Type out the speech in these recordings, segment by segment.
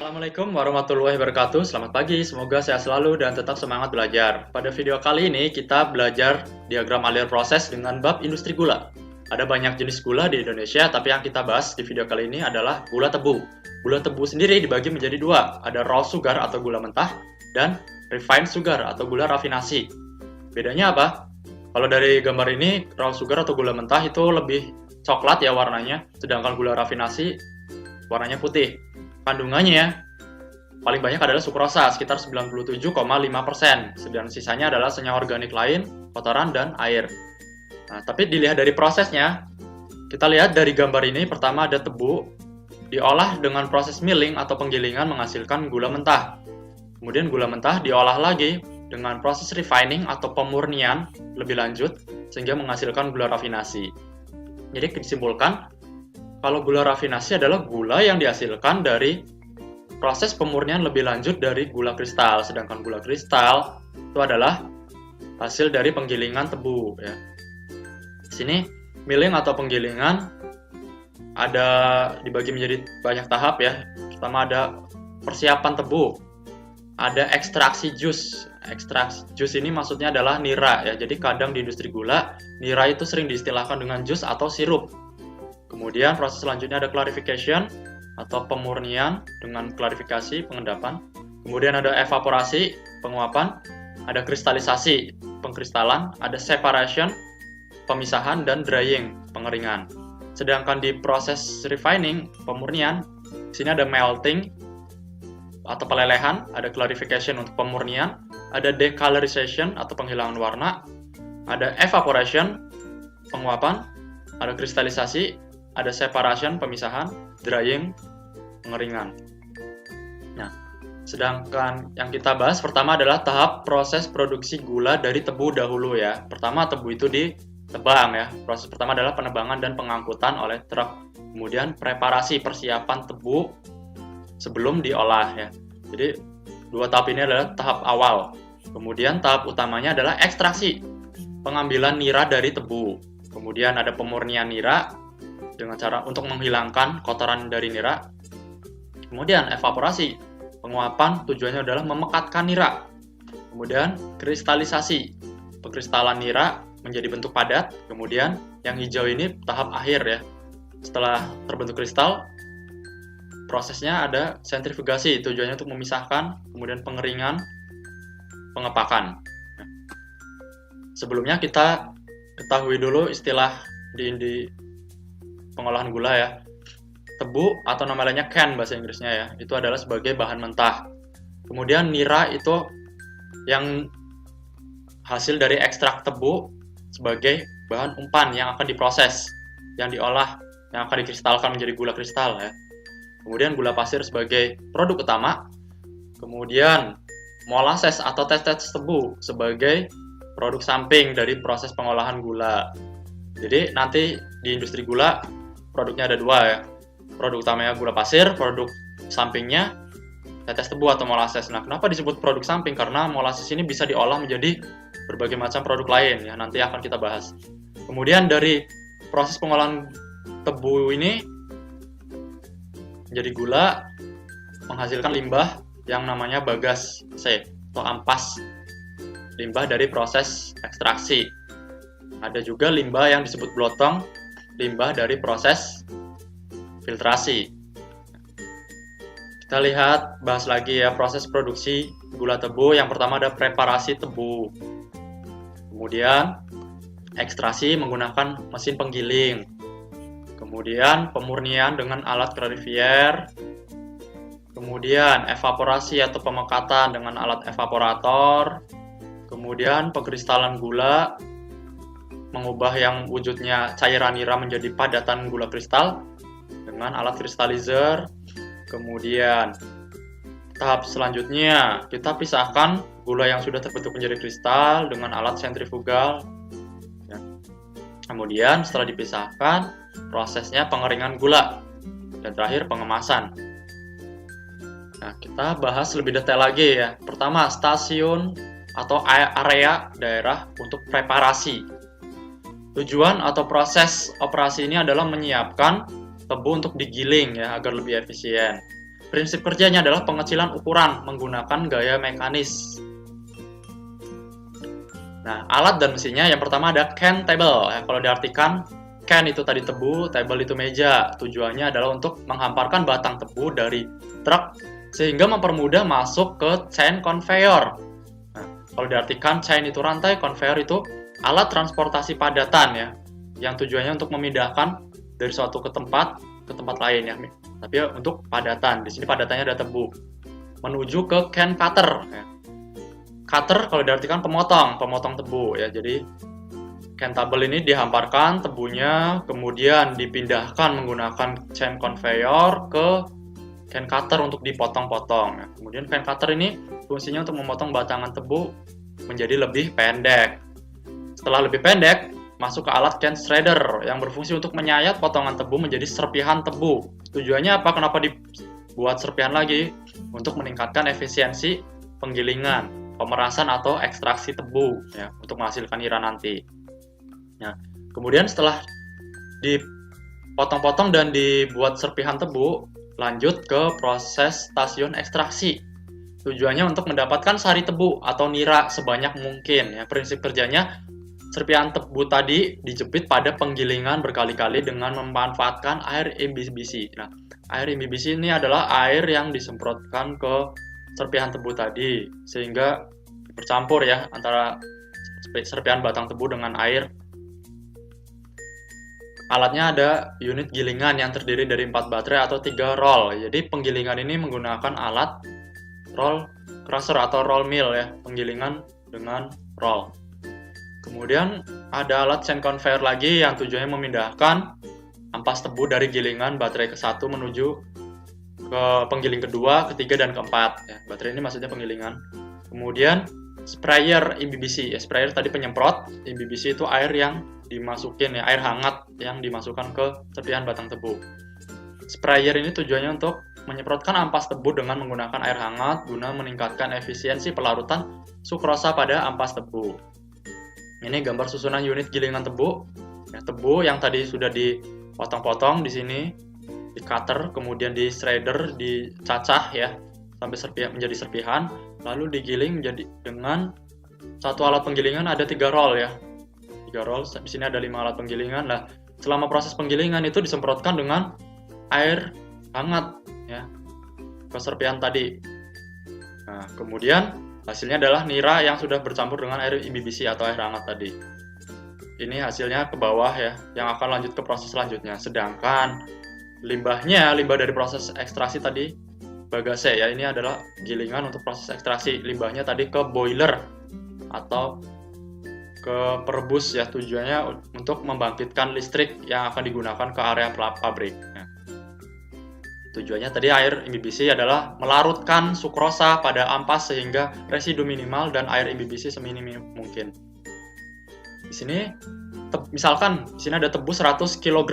Assalamualaikum warahmatullahi wabarakatuh. Selamat pagi, semoga sehat selalu dan tetap semangat belajar. Pada video kali ini kita belajar diagram alir proses dengan bab industri gula. Ada banyak jenis gula di Indonesia, tapi yang kita bahas di video kali ini adalah gula tebu. Gula tebu sendiri dibagi menjadi dua, ada raw sugar atau gula mentah dan refined sugar atau gula rafinasi. Bedanya apa? Kalau dari gambar ini, raw sugar atau gula mentah itu lebih coklat ya warnanya, sedangkan gula rafinasi warnanya putih. Kandungannya paling banyak adalah sukrosa sekitar 97,5%, sedang sisanya adalah senyawa organik lain, kotoran, dan air. Nah, tapi dilihat dari prosesnya, kita lihat dari gambar ini, pertama ada tebu, diolah dengan proses milling atau penggilingan menghasilkan gula mentah. Kemudian gula mentah diolah lagi dengan proses refining atau pemurnian lebih lanjut, sehingga menghasilkan gula rafinasi. Jadi disimpulkan, kalau gula rafinasi adalah gula yang dihasilkan dari proses pemurnian lebih lanjut dari gula kristal, sedangkan gula kristal itu adalah hasil dari penggilingan tebu. Ya. Di sini milling atau penggilingan ada dibagi menjadi banyak tahap ya. Pertama ada persiapan tebu, ada ekstraksi jus. Ekstraksi jus ini maksudnya adalah nira ya. Jadi kadang di industri gula nira itu sering diistilahkan dengan jus atau sirup. Kemudian proses selanjutnya ada clarification atau pemurnian dengan klarifikasi, pengendapan. Kemudian ada evaporasi, penguapan. Ada kristalisasi, pengkristalan. Ada separation, pemisahan. Dan drying, pengeringan. Sedangkan di proses refining, pemurnian, di sini ada melting atau pelelehan. Ada clarification untuk pemurnian. Ada decolorization atau penghilangan warna. Ada evaporation, penguapan. Ada kristalisasi, ada separation, pemisahan, drying, pengeringan. Nah, sedangkan yang kita bahas pertama adalah tahap proses produksi gula dari tebu dahulu ya. Pertama tebu itu ditebang ya. Proses pertama adalah penebangan dan pengangkutan oleh truk. Kemudian preparasi persiapan tebu sebelum diolah ya. Jadi dua tahap ini adalah tahap awal. Kemudian tahap utamanya adalah ekstraksi, pengambilan nira dari tebu. Kemudian ada pemurnian nira dengan cara untuk menghilangkan kotoran dari nira. Kemudian evaporasi, penguapan tujuannya adalah memekatkan nira. Kemudian kristalisasi, pengkristalan nira menjadi bentuk padat. Kemudian yang hijau ini tahap akhir ya. Setelah terbentuk kristal, prosesnya ada sentrifugasi, tujuannya untuk memisahkan, kemudian pengeringan, pengepakan. Sebelumnya kita ketahui dulu istilah di pengolahan gula ya. Tebu atau nama lainnya can bahasa Inggrisnya ya, itu adalah sebagai bahan mentah. Kemudian nira itu yang hasil dari ekstrak tebu sebagai bahan umpan yang akan diproses, yang diolah, yang akan dikristalkan menjadi gula kristal ya. Kemudian gula pasir sebagai produk utama. Kemudian molasses atau tetes tebu sebagai produk samping dari proses pengolahan gula. Jadi nanti di industri gula produknya ada dua ya. Produk utamanya gula pasir, produk sampingnya tetes tebu atau molasses. Nah, kenapa disebut produk samping? Karena molasses ini bisa diolah menjadi berbagai macam produk lain ya, nanti akan kita bahas. Kemudian dari proses pengolahan tebu ini menjadi gula menghasilkan limbah yang namanya bagasse atau ampas. Limbah dari proses ekstraksi. Ada juga limbah yang disebut blotong, limbah dari proses filtrasi. Kita lihat, bahas lagi ya proses produksi gula tebu. Yang pertama ada preparasi tebu. Kemudian ekstraksi menggunakan mesin penggiling. Kemudian pemurnian dengan alat clarifier. Kemudian evaporasi atau pemekatan dengan alat evaporator. Kemudian pengkristalan gula, mengubah yang wujudnya cairan nira menjadi padatan gula kristal dengan alat kristalizer. Kemudian tahap selanjutnya kita pisahkan gula yang sudah terbentuk menjadi kristal dengan alat sentrifugal. Kemudian setelah dipisahkan, prosesnya pengeringan gula dan terakhir pengemasan. Nah, kita bahas lebih detail lagi ya. Pertama, stasiun atau area daerah untuk preparasi. Tujuan atau proses operasi ini adalah menyiapkan tebu untuk digiling ya agar lebih efisien. prinsip kerjanya adalah pengecilan ukuran menggunakan gaya mekanis. Nah, alat dan mesinnya yang pertama ada can table. Ya, kalau diartikan, can itu tadi tebu, table itu meja. Tujuannya adalah untuk menghamparkan batang tebu dari truk sehingga mempermudah masuk ke chain conveyor. Nah, kalau diartikan chain itu rantai, conveyor itu alat transportasi padatan ya, yang tujuannya untuk memindahkan dari suatu ke tempat lain ya. Tapi untuk padatan, di sini padatannya ada tebu. Menuju ke can cutter ya. Cutter kalau diartikan pemotong tebu ya. Jadi can table ini dihamparkan tebunya, kemudian dipindahkan menggunakan chain conveyor ke can cutter untuk dipotong-potong. Ya. Kemudian can cutter ini fungsinya untuk memotong batangan tebu menjadi lebih pendek. Setelah lebih pendek, masuk ke alat can shredder yang berfungsi untuk menyayat potongan tebu menjadi serpihan tebu. Tujuannya apa? Kenapa dibuat serpihan lagi? Untuk meningkatkan efisiensi penggilingan, pemerasan atau ekstraksi tebu ya, untuk menghasilkan nira nanti. Nah, kemudian setelah dipotong-potong dan dibuat serpihan tebu, lanjut ke proses stasiun ekstraksi. Tujuannya untuk mendapatkan sari tebu atau nira sebanyak mungkin ya. Prinsip kerjanya, serpihan tebu tadi dijepit pada penggilingan berkali-kali dengan memanfaatkan air imbibisi. Nah, air imbibisi ini adalah air yang disemprotkan ke serpihan tebu tadi sehingga bercampur ya antara serpihan batang tebu dengan air. Alatnya ada unit gilingan yang terdiri dari 4 baterai atau 3 roll. Jadi penggilingan ini menggunakan alat roll crusher atau roll mill ya, penggilingan dengan roll. Kemudian ada alat chain conveyor lagi yang tujuannya memindahkan ampas tebu dari gilingan baterai ke-1 menuju ke penggiling kedua, ketiga, dan keempat. Ya, baterai ini maksudnya penggilingan. Kemudian sprayer imbibisi. Ya, sprayer tadi penyemprot, imbibisi itu air yang dimasukin ya, air hangat yang dimasukkan ke serpihan batang tebu. Sprayer ini tujuannya untuk menyemprotkan ampas tebu dengan menggunakan air hangat guna meningkatkan efisiensi pelarutan sukrosa pada ampas tebu. Ini gambar susunan unit gilingan tebu. Ya, tebu yang tadi sudah dipotong-potong di sini, di cutter, kemudian di shredder, dicacah ya sampai menjadi serpihan, lalu digiling menjadi dengan satu alat penggilingan ada 3 roll ya. 3 roll, di sini ada 5 alat penggilingan. Nah, selama proses penggilingan itu disemprotkan dengan air hangat ya ke serpihan tadi. Nah, kemudian hasilnya adalah nira yang sudah bercampur dengan air imbibisi atau air hangat tadi. Ini hasilnya ke bawah ya, yang akan lanjut ke proses selanjutnya. Sedangkan limbah dari proses ekstraksi tadi bagase ya, ini adalah gilingan untuk proses ekstraksi. Limbahnya tadi ke boiler atau ke perebus ya, tujuannya untuk membangkitkan listrik yang akan digunakan ke area pabrik. Ya. Tujuannya tadi air imbibisi adalah melarutkan sukrosa pada ampas sehingga residu minimal dan air imbibisi seminim mungkin. Di sini misalkan di sini ada tebu 100 kg.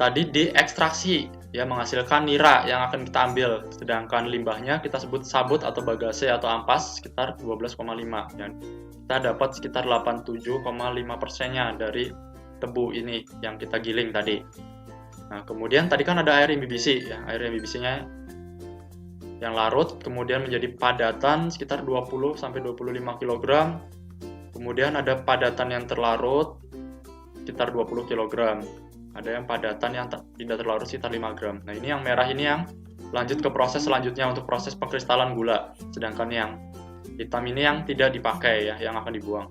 Tadi diekstraksi ya, menghasilkan nira yang akan kita ambil. Sedangkan limbahnya kita sebut sabut atau bagase atau ampas sekitar 12,5 dan kita dapat sekitar 87,5%-nya dari tebu ini yang kita giling tadi. Nah, kemudian tadi kan ada air imbibisi ya, air imbibisinya yang larut kemudian menjadi padatan sekitar 20 sampai 25 kg. Kemudian ada padatan yang terlarut sekitar 20 kg. Ada yang padatan yang tidak terlarut sekitar 5 gram. Nah, ini yang merah ini yang lanjut ke proses selanjutnya untuk proses pengkristalan gula. Sedangkan yang hitam ini yang tidak dipakai ya, yang akan dibuang.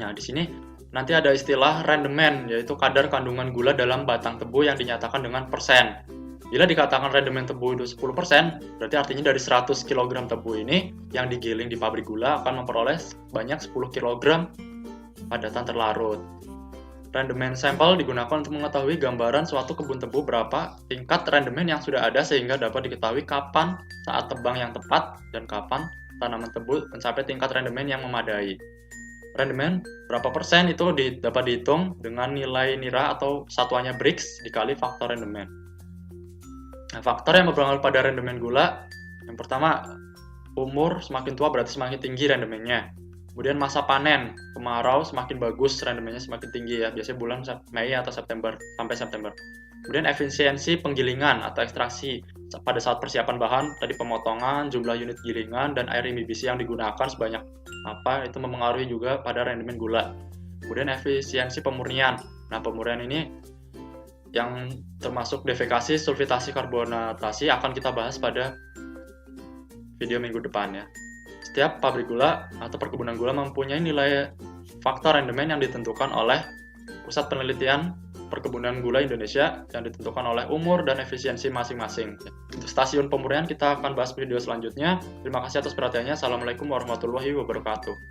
Nah, di sini nanti ada istilah rendemen, yaitu kadar kandungan gula dalam batang tebu yang dinyatakan dengan persen. Bila dikatakan rendemen tebu itu 10%, berarti artinya dari 100 kg tebu ini yang digiling di pabrik gula akan memperoleh banyak 10 kg padatan terlarut. Rendemen sampel digunakan untuk mengetahui gambaran suatu kebun tebu berapa tingkat rendemen yang sudah ada sehingga dapat diketahui kapan saat tebang yang tepat dan kapan tanaman tebu mencapai tingkat rendemen yang memadai. Rendemen berapa persen itu dapat dihitung dengan nilai nira atau satuannya Brix dikali faktor rendemen. Nah, faktor yang berpengaruh pada rendemen gula, yang pertama, umur semakin tua berarti semakin tinggi rendemennya. Kemudian masa panen, kemarau semakin bagus rendemennya semakin tinggi ya, biasanya bulan Mei atau September sampai September. Kemudian efisiensi penggilingan atau ekstraksi, pada saat persiapan bahan, tadi pemotongan, jumlah unit gilingan, dan air imibisi yang digunakan sebanyak apa, itu mempengaruhi juga pada rendemen gula. Kemudian efisiensi pemurnian. Nah, pemurnian ini yang termasuk defekasi, sulfitasi, karbonatasi akan kita bahas pada video minggu depan ya. Setiap pabrik gula atau perkebunan gula mempunyai nilai faktor rendemen yang ditentukan oleh Pusat Penelitian Perkebunan Gula Indonesia yang ditentukan oleh umur dan efisiensi masing-masing. Untuk stasiun pemurnian kita akan bahas video selanjutnya. Terima kasih atas perhatiannya. Assalamualaikum warahmatullahi wabarakatuh.